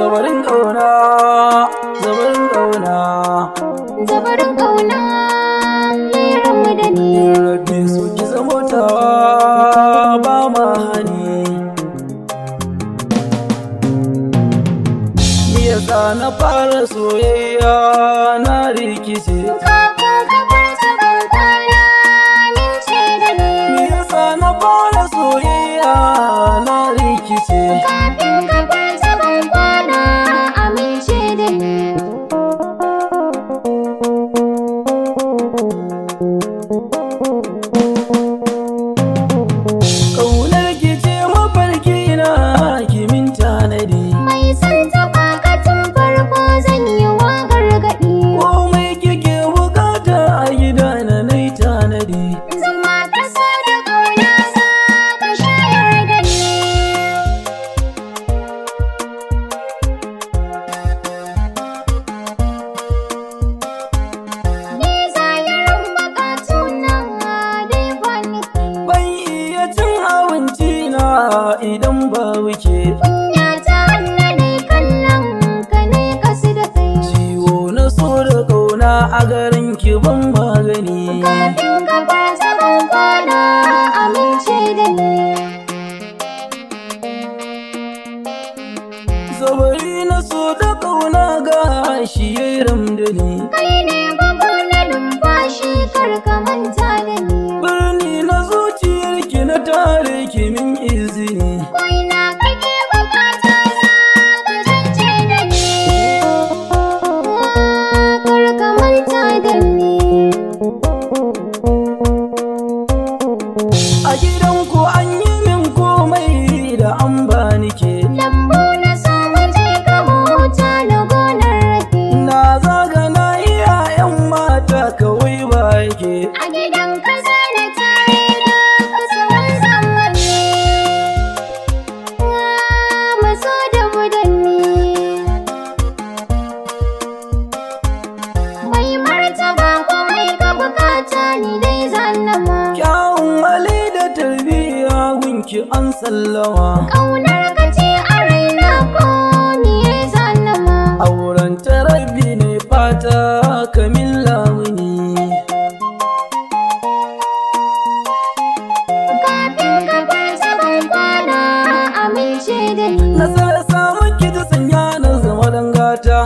Zabarin ƙauna, zabarin ƙauna, zabarin ƙauna yayi ramu da ni. Rabbi so ki zamo tawa ba ma hani. Ni yasa na fara soyayya na rikice. Kafin ka bar sabon kwana mince da ni. Ni yasa na fara soyayya na rikice. Kafin ka bar sabon kwana amince da ni. Ƙaunar ki ce mafarki na ki min tanadi. Mai son taɓa ka tun farko zan yi wa gargaɗi. Komai kike bukata a gida na nai tanadi. Zama ta so da ƙauna za ka shayar da ni. Ni zahirin buƙatuna dai ba ni kai. Ban iya cin abinci na idan ba wuke. Kunya ta hanna ne kallon ka ne kasu da kai. Ciwo na so da ƙauna a garin ki ban magani. Kafin ka bar sabon kwana amince da ni. Zabari na so da ƙauna ga shi yayi ram da ni. Kai ne bugu na numfashi kar ka manta da ni. Birni na zuciyar ki na tare ki min izini. Koina kake bukata za ka zance da ni. Kar ka manta da ni. A gidanku an yi min komai da an bani ke. Lambu na so mu je ka huta na gonar rake. Na zaga na yi 'ya'yan mata kawai ba ke. A gidan ka zana tare da kasuwan zamani. Maso da budanni. Mai martaba komai ka bukata ni dai zannama. Kyawun hali da tarbiyya gunki an sallama. Ƙaunar ka ce a raina ko ni ya zannama. Auren tarabbi ne fata kamin lamuni. Kafin ka bar sabon kwana amince da ni. Nasarar samun ki ta sanya na zama dangata.